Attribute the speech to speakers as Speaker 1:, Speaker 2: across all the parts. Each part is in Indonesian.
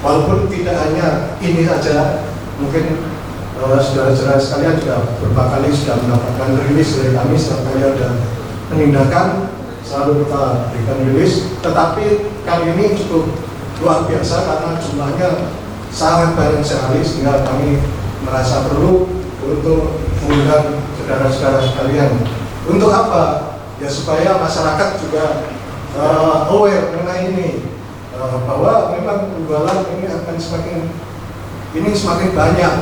Speaker 1: walaupun tidak hanya ini saja, mungkin saudara-saudara sekalian juga beberapa kali sudah mendapatkan rilis dari kami setiap kali ada penindakan selalu kita berikan rilis, tetapi kali ini cukup luar biasa karena jumlahnya sangat banyak sekali sehingga kami merasa perlu untuk mengundang saudara-saudara sekalian. Untuk apa? Ya supaya masyarakat juga aware mengenai ini, bahwa memang penjualan ini akan semakin banyak,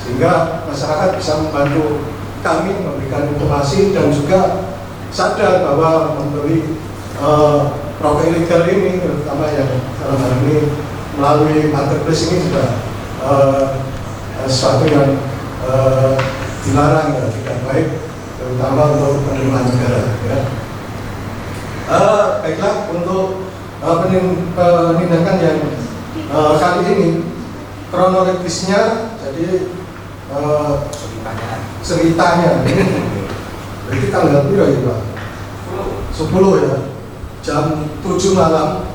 Speaker 1: sehingga masyarakat bisa membantu kami memberikan informasi dan juga sadar bahwa membeli rokok ilegal ini, terutama yang dalam hal ini melalui marketplace ini juga sesuatu yang dilarang, ya, tidak baik, terutama untuk penerimaan negara. Ya. Baiklah, untuk penindakan yang kali ini kronologisnya, jadi ceritanya berarti tanggal berapa ya Pak? 10 ya, jam 7 malam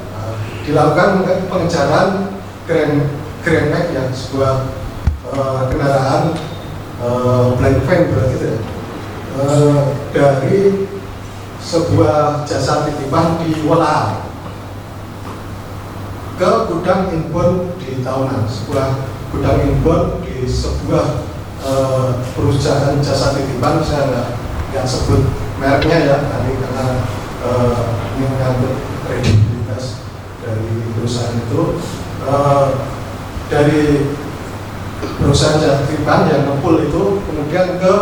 Speaker 1: dilakukan pengejaran Grand Max, ya, sebuah kendaraan black van berarti ya, dari sebuah jasa titipan di Wola ke gudang inbound di Tahunan, sebuah gudang inbound di sebuah perusahaan jasa titipan. Saya nggak sebut mereknya ya, nanti karena ini menyangkut kredibilitas dari perusahaan itu. Dari perusahaan jasa titipan yang ngepul itu kemudian ke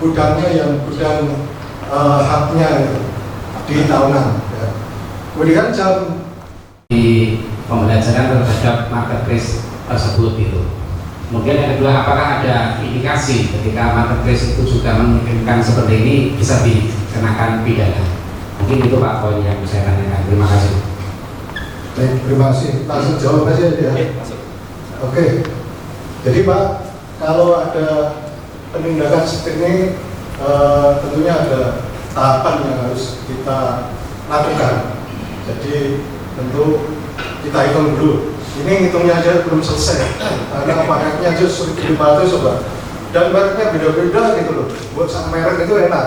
Speaker 1: gudangnya yang gudang haknya itu di Tahunan. Ya. Kemudian jam
Speaker 2: di pembelajaran terhadap marketplace tersebut itu. Kemudian yang kedua, apakah ada indikasi ketika marketplace itu juga mengirimkan seperti ini bisa dikenakan pidana? Mungkin itu Pak poin yang saya tanyakan. Terima kasih.
Speaker 1: Baik, terima kasih. Langsung jawab aja ya. Oke. Jadi Pak, kalau ada penindakan seperti ini, tentunya ada tahapan yang harus kita lakukan. Jadi tentu kita hitung dulu. Ini hitungnya aja belum selesai karena pajaknya aja 1.500 coba, dan mereknya beda-beda gitu loh. Buat sama merek itu enak.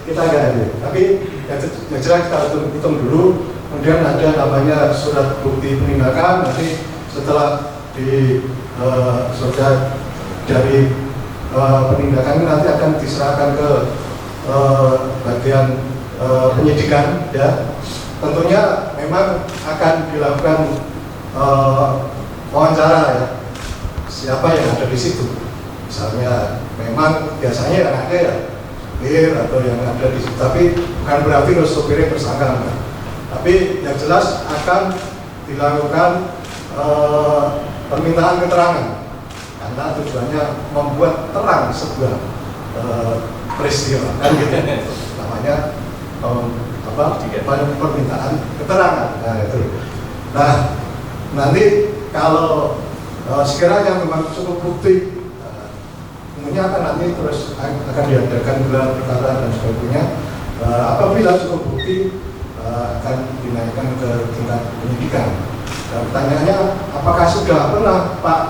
Speaker 1: Kita enggak ada. Tapi yang jelas kita hitung dulu. Kemudian ada namanya surat bukti penindakan. Nanti setelah surat dari penindakan ini nanti akan diserahkan ke bagian penyidikan, ya. Tentunya memang akan dilakukan wawancara, ya, siapa yang ada di situ. Misalnya memang biasanya yang ada ya supir atau yang ada di situ, tapi bukan berarti harus supirnya tersangka. Tapi yang jelas akan dilakukan permintaan keterangan karena tujuannya membuat terang sebuah peristiwa, kan gitu. Namanya permintaan keterangan. Nah itu. Nah nanti kalau sekiranya memang cukup bukti, tentunya akan nanti terus akan diadakan gelar perkara dan sebagainya. Apabila cukup bukti, akan dinaikkan ke tingkat penyidikan. Pertanyaannya, apakah sudah pernah Pak?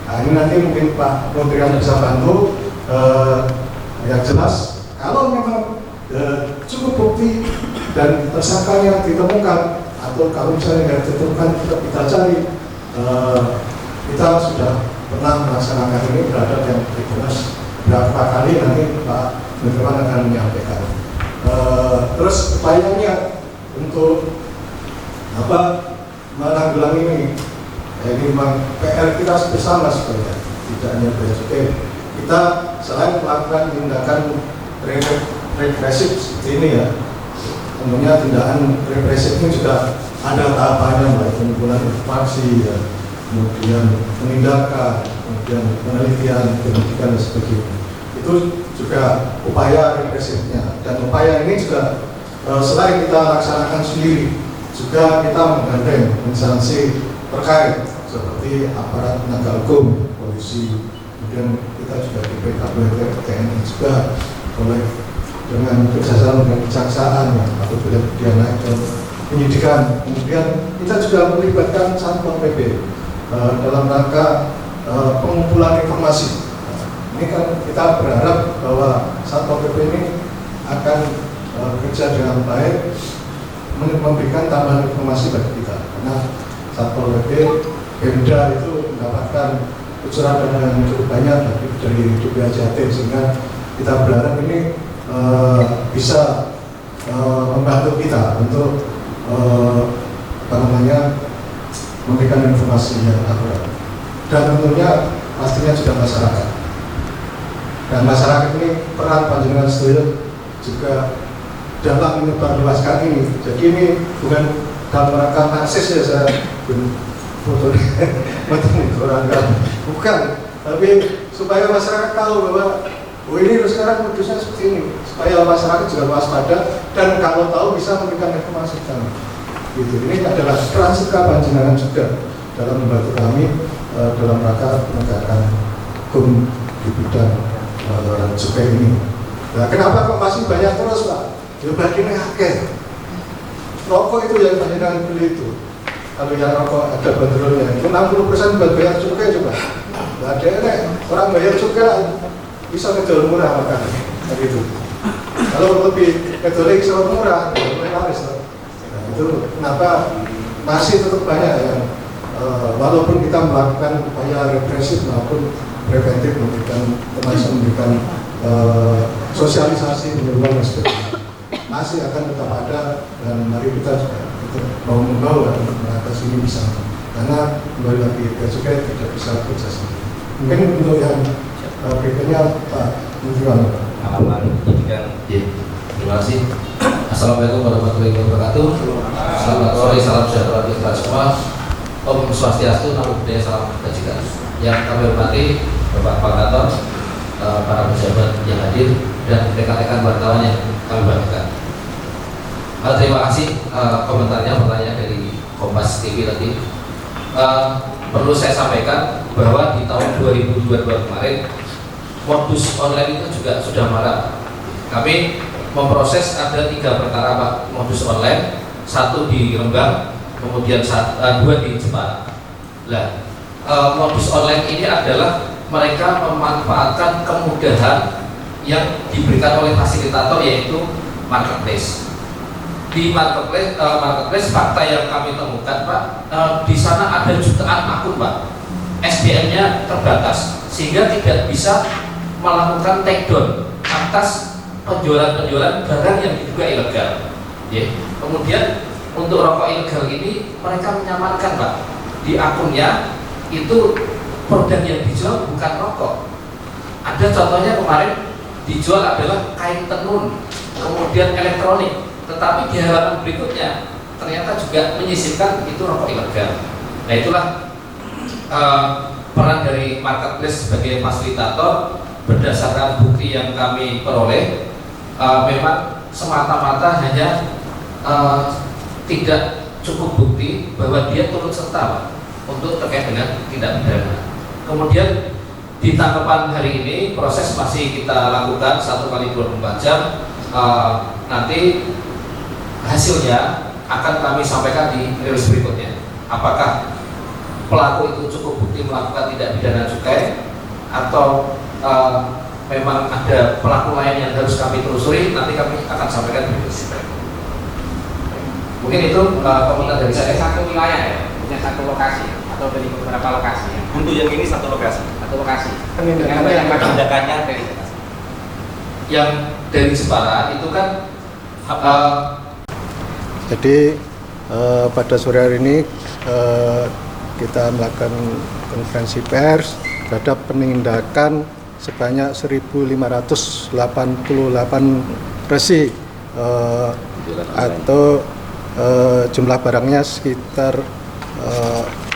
Speaker 1: Nah, ini nanti mungkin Pak Rodrian bisa bantu. Yang jelas, kalau memang cukup bukti dan tersangkanya ditemukan, atau kalau misalnya nggak ditemukan kita cari, kita sudah pernah melaksanakan ini terhadap yang jelas berapa kali, nanti Pak Nurwan akan menyampaikan. Terus upayanya untuk menanggulangi ini, ini memang PR kita bersama sebenarnya, tidak hanya Bea Cukai. Kita selain melakukan tindakan represif seperti ini, ya, tentunya tindakan represif ini juga ada tahapannya, baik pengumpulan informasi, ya, kemudian penindakan, kemudian penelitian, penyidikan dan sebagainya. Itu juga upaya represifnya, dan upaya ini juga selain kita laksanakan sendiri, juga kita menggandeng instansi terkait seperti aparat penegak hukum, polisi, kemudian kita juga di backup oleh TNI juga, oleh dengan kerjasama dengan kejaksaan, ya, apabila dia naik ke penyidikan. Kemudian kita juga melibatkan Satpol PP dalam rangka pengumpulan informasi. Ini kan kita berharap bahwa Satpol PP ini akan bekerja dengan baik, memberikan tambahan informasi bagi kita. Karena Satpol PP, Pemda itu mendapatkan kucuran dana yang cukup banyak dari DPA Jatim, sehingga kita berharap ini bisa membantu kita untuk memberikan informasi yang akurat. Dan tentunya pastinya juga masyarakat. Dan masyarakat ini peran panjenengan sedaya juga dalam menyebarluaskan ini. Jadi ini bukan dalam rangka narsis ya, saya foto orang bukan, tapi supaya masyarakat tahu bahwa ini sekarang modusnya seperti ini, supaya masyarakat juga waspada dan kalau tahu bisa memberikan informasi ke kami. Gitu. Ini adalah peran serta panjenengan juga dalam membantu kami dalam rangka penegakan hukum di bidang cukai ini. Nah, kenapa kok masih banyak terus, Pak? Ya bagiannya akeh. Rokok itu yang panjenengan beli itu. Kalau yang rokok ada banderolnya, itu 60% buat bayar cukai coba. Nggak ada nek, orang bayar cukai bisa ngedol murah makanya, gitu. Kalau lebih ngedolnya bisa murah, lebih laris. Nah, itu kenapa masih tetap banyak yang walaupun kita melakukan upaya represif maupun preventif, memberikan sosialisasi penyuluhan dan sebagainya, masih akan tetap ada, dan mari kita juga mau membawa untuk mengatasi ini bisa, karena kembali lagi cukai tidak bisa bekerja sendiri. Mungkin untuk yang berikutnya Pak Mujuan.
Speaker 3: Terima kasih. Assalamualaikum warahmatullahi wabarakatuh. Selamat sore, salam sejahtera bagi kita semua. Om Swastiastu, Namo Buddhaya, salam kebajikan. Yang kami hormati Bapak Pangkator, para pejabat yang hadir, dan rekan-rekan wartawan yang kami banggakan. Terima kasih komentarnya, pertanyaan dari Kompas TV tadi. Perlu saya sampaikan bahwa di tahun 2022 kemarin modus online itu juga sudah marak. Kami memproses ada 3 perkara Pak modus online, 1 di Rembang, kemudian 2 di Jepara. Nah, modus online ini adalah mereka memanfaatkan kemudahan yang diberikan oleh fasilitator, yaitu marketplace. Di marketplace fakta yang kami temukan Pak, di sana ada jutaan akun Pak, SDN-nya terbatas sehingga tidak bisa melakukan takedown atas penjualan barang yang diduga ilegal. Kemudian untuk rokok ilegal ini mereka menyamarkan Pak, di akunnya itu produk yang dijual bukan rokok. Ada contohnya kemarin dijual adalah kain tenun, kemudian elektronik, tetapi di halaman berikutnya ternyata juga menyisipkan itu rokok ilegal. Nah, itulah peran dari marketplace sebagai fasilitator. Berdasarkan bukti yang kami peroleh, memang semata-mata hanya tidak cukup bukti bahwa dia turut serta untuk terkait dengan tindak pidana. Kemudian di tanggapan hari ini proses masih kita lakukan 1x24 jam. Nanti hasilnya akan kami sampaikan di rilis berikutnya. Apakah pelaku itu cukup bukti melakukan tindak pidana cukai, atau memang ada pelaku lain yang harus kami telusuri, nanti kami akan sampaikan di rilis. Mungkin itu komentar dari saya.
Speaker 2: Satu wilayah ya, punya satu lokasi atau dari beberapa lokasi ya?
Speaker 4: Untuk yang ini satu lokasi.
Speaker 2: Satu lokasi.
Speaker 4: Tindakannya
Speaker 2: dari yang dari Jepara itu kan
Speaker 1: Jadi pada sore hari ini kita melakukan konferensi pers terhadap penindakan sebanyak 1.588 resi atau jumlah barangnya sekitar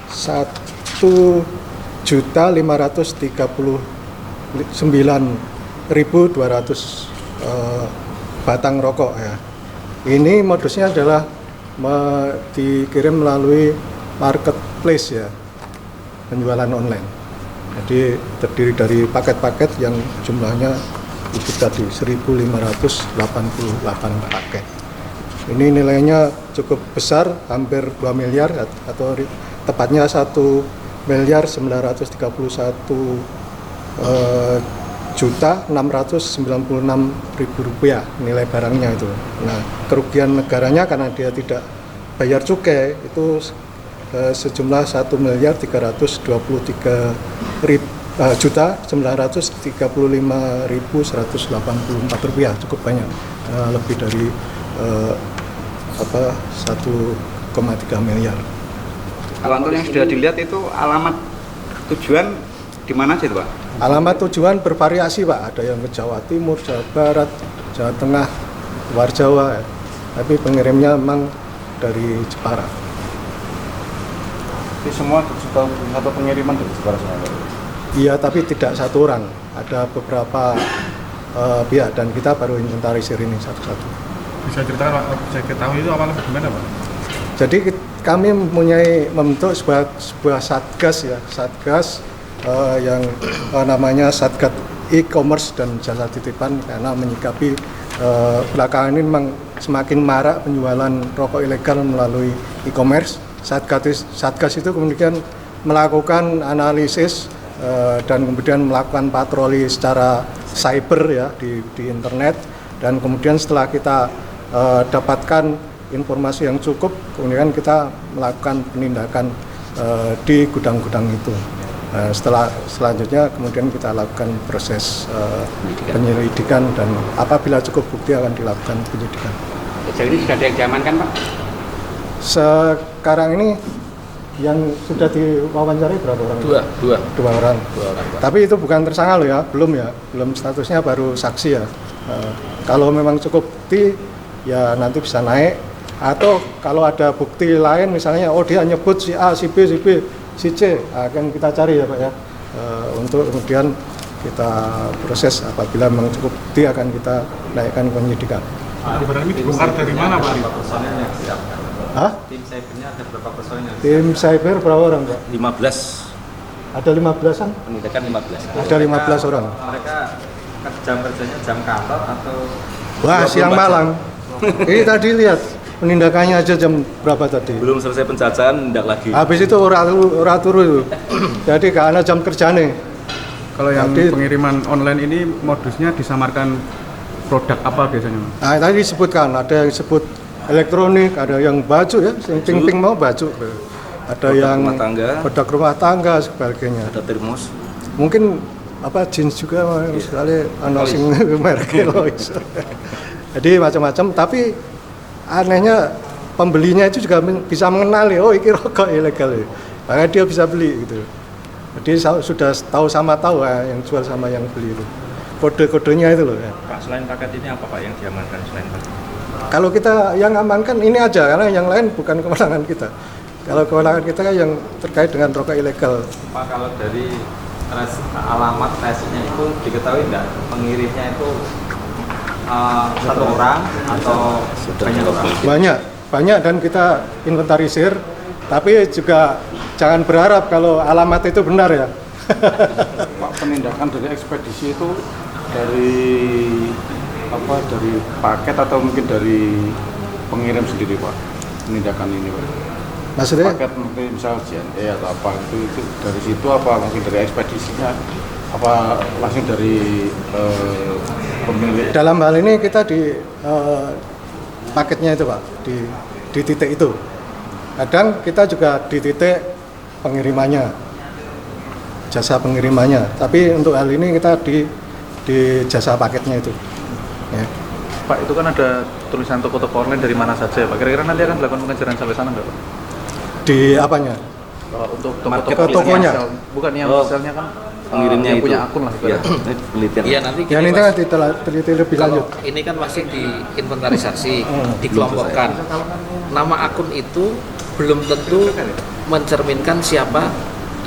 Speaker 1: 1.539.200 batang rokok ya. Ini modusnya adalah dikirim melalui marketplace ya, penjualan online. Jadi terdiri dari paket-paket yang jumlahnya itu tadi 1.588 paket. Ini nilainya cukup besar, hampir 2 miliar atau tepatnya 1 miliar 931 juta 696 ribu rupiah nilai barangnya itu. Nah, kerugian negaranya karena dia tidak bayar cukai itu sejumlah 1 miliar 323 juta 935.184 rupiah, cukup banyak, lebih dari 1,3 miliar.
Speaker 5: Kalau untuk yang sudah dilihat itu alamat tujuan di mana sih Pak?
Speaker 1: Alamat tujuan bervariasi Pak, ada yang ke Jawa Timur, Jawa Barat, Jawa Tengah, luar Jawa, tapi pengirimnya memang dari Jepara.
Speaker 6: Jadi semua satu pengiriman dari Jepara semua?
Speaker 1: Iya, tapi tidak satu orang, ada beberapa pihak dan kita baru inventarisir ini satu-satu.
Speaker 6: Bisa ceritakan, saya ketahui itu awalnya bagaimana Pak?
Speaker 1: Jadi kami membentuk sebuah satgas ya, satgas yang namanya Satgas E-commerce dan jasa titipan, karena menyikapi belakangan ini memang semakin marak penjualan rokok ilegal melalui e-commerce. Satgas itu kemudian melakukan analisis dan kemudian melakukan patroli secara cyber ya di internet, dan kemudian setelah kita dapatkan informasi yang cukup, kemudian kita melakukan penindakan di gudang-gudang itu. Selanjutnya kemudian kita lakukan proses penyelidikan, dan apabila cukup bukti akan dilakukan penyidikan.
Speaker 2: Sejauh ini sudah ada yang diamankan Pak?
Speaker 1: Sekarang ini yang sudah diwawancarai berapa orang? Dua orang. Tapi itu bukan tersangka loh ya, belum statusnya, baru saksi ya. Kalau memang cukup bukti ya nanti bisa naik, atau kalau ada bukti lain misalnya dia nyebut si A, si B, si C, akan kita cari ya Pak ya, untuk kemudian kita proses. Apabila memang cukup bukti akan kita naikkan penyidikan.
Speaker 6: Barang ini dibongkar dari mana Pak?
Speaker 4: Personilnya siap.
Speaker 1: Hah?
Speaker 4: Tim cybernya ada berapa personilnya?
Speaker 1: Tim cyber berapa orang Pak?
Speaker 4: 15.
Speaker 1: Ada 15-an?
Speaker 4: Penindakan 15.
Speaker 1: Ada 15 orang.
Speaker 4: Mereka jam kerjanya jam kantor atau
Speaker 1: Wah, siang malang. Ini tadi lihat penindakannya aja jam berapa tadi?
Speaker 4: belum selesai penjajahan tindak lagi.
Speaker 1: Habis itu ora turu itu. Jadi karena jam kerjane.
Speaker 6: Kalau yang
Speaker 1: Jadi-
Speaker 6: pengiriman online ini modusnya disamarkan produk apa biasanya?
Speaker 1: Nah, tadi disebutkan ada yang disebut elektronik, ada yang baju ya, yang pink mau baju. Ada
Speaker 4: Produk
Speaker 1: yang
Speaker 4: rumah tangga.
Speaker 1: produk rumah tangga sebagainya.
Speaker 4: Ada termos.
Speaker 1: Mungkin jeans juga sekali ana sing merek Lois. Jadi macam-macam, tapi anehnya pembelinya itu juga bisa mengenali, oh ini rokok ilegal ya. Makanya dia bisa beli gitu. Jadi sudah tahu yang jual sama yang beli itu. Kode-kodenya itu loh ya.
Speaker 4: Pak, selain paket ini apa Pak yang diamankan selain paket?
Speaker 1: Kalau kita yang amankan ini aja, karena yang lain bukan kewenangan kita. Kalau kewenangan kita kan yang terkait dengan rokok ilegal.
Speaker 4: Pak, kalau dari alamat tesnya itu diketahui nggak pengirimnya itu satu orang atau banyak orang? Banyak dan kita inventarisir, tapi juga jangan berharap kalau alamat itu benar ya.
Speaker 6: Pak, penindakan dari ekspedisi itu dari paket atau mungkin dari pengirim sendiri Pak, penindakan ini Pak?
Speaker 1: Maksudnya?
Speaker 6: Paket mungkin misal JNE atau apa itu dari situ, apa langsung dari ekspedisinya, apa langsung dari pemilik?
Speaker 1: Dalam hal ini kita di paketnya itu Pak, di titik itu. Kadang kita juga di titik pengirimannya, jasa pengirimannya. Tapi untuk hal ini kita di jasa paketnya itu. Ya.
Speaker 7: Pak, itu kan ada tulisan toko-toko online dari mana saja ya Pak? Kira-kira nanti akan dilakukan pengejaran sampai sana nggak Pak?
Speaker 1: Di apanya?
Speaker 7: Untuk
Speaker 1: Ke tokonya?
Speaker 7: Bukan yang misalnya kan
Speaker 4: pengirimnya
Speaker 7: yang
Speaker 4: itu
Speaker 7: punya akun lah.
Speaker 4: Iya, ini penelitian.
Speaker 3: Iya, nanti
Speaker 1: Ya
Speaker 3: gini,
Speaker 1: ini
Speaker 3: Mas.
Speaker 1: kan diteliti lebih
Speaker 3: Kalau
Speaker 1: lanjut.
Speaker 3: ini kan masih diinventarisasi, dikelompokkan. Nama akun itu belum tentu mencerminkan siapa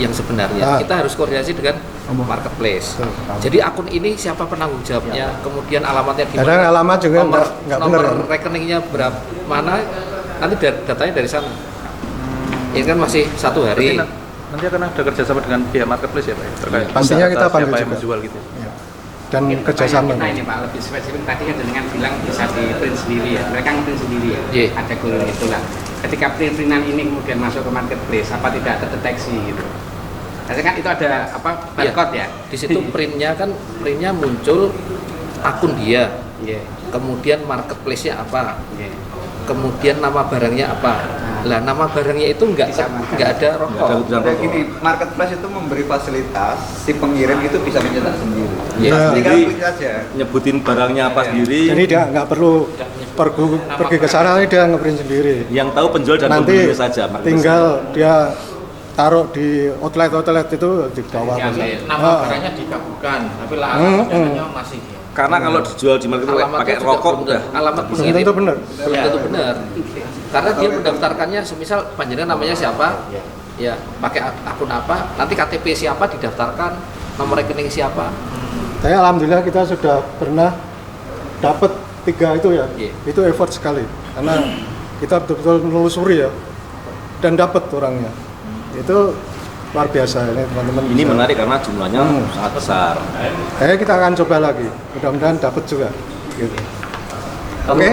Speaker 3: yang sebenarnya. Kita harus koordinasi dengan marketplace. Jadi akun ini siapa penanggung jawabnya, kemudian alamatnya di
Speaker 1: Kadang
Speaker 3: mana,
Speaker 1: alamat juga nggak benar.
Speaker 3: nomor
Speaker 1: Kan?
Speaker 3: rekeningnya berapa, mana, nanti datanya dari sana. Ini kan masih satu hari.
Speaker 7: Nanti akan ada kerjasama dengan pihak marketplace ya Pak? Terkait
Speaker 1: Pastinya kita
Speaker 7: data
Speaker 1: panggil
Speaker 7: siapa yang
Speaker 1: juga.
Speaker 7: menjual gitu.
Speaker 1: Ya. dan
Speaker 2: Mungkin
Speaker 1: kerjasama.
Speaker 2: pertanyaan kita ini Pak, lebih spesifik tadi kan dengan bilang bisa di print sendiri ya, mereka nge-print sendiri ya,
Speaker 3: Iya.
Speaker 2: ada kurir itulah. Ketika print-printan ini kemudian masuk ke marketplace, apa tidak terdeteksi gitu? Karena kan itu ada apa barcode ya?
Speaker 3: Di situ printnya muncul akun dia,
Speaker 2: Iya.
Speaker 3: kemudian marketplace-nya apa,
Speaker 2: Iya.
Speaker 3: kemudian nama barangnya apa. Lah nama barangnya itu nggak ada rokok.
Speaker 5: Dan ini marketplace itu memberi fasilitas si pengirim itu bisa mencetak sendiri.
Speaker 1: Iya.
Speaker 5: Tinggal
Speaker 8: Jadi-
Speaker 5: klik saja.
Speaker 8: nyebutin barangnya apa sendiri,
Speaker 1: Jadi dia nggak perlu pergi ke sana, dia ngeprint sendiri.
Speaker 8: yang tahu penjual dan
Speaker 1: Nanti
Speaker 8: pembeli saja. marketplace.
Speaker 1: tinggal dia taruh di outlet itu di bawah.
Speaker 3: Nama barangnya dikabulkan, tapi alamatnya masih.
Speaker 8: Karena kalau dijual di marketplace pakai
Speaker 3: juga
Speaker 8: rokok
Speaker 3: belum-
Speaker 8: udah
Speaker 3: alamat
Speaker 1: Belum
Speaker 3: pengirim
Speaker 1: tentu benar.
Speaker 3: belum tentu benar. Karena dia mendaftarkannya semisal panjenengan namanya siapa, ya pakai akun apa, nanti KTP siapa didaftarkan, nomor rekening siapa.
Speaker 1: Saya alhamdulillah kita sudah pernah dapat 3 itu ya.
Speaker 3: Iya.
Speaker 1: Itu effort sekali karena kita betul-betul menelusuri ya dan dapat orangnya. Itu luar biasa ini teman-teman.
Speaker 8: ini
Speaker 1: bisa.
Speaker 8: menarik karena jumlahnya sangat besar.
Speaker 1: Kita akan coba lagi. Mudah-mudahan dapat juga. Gitu. Oke.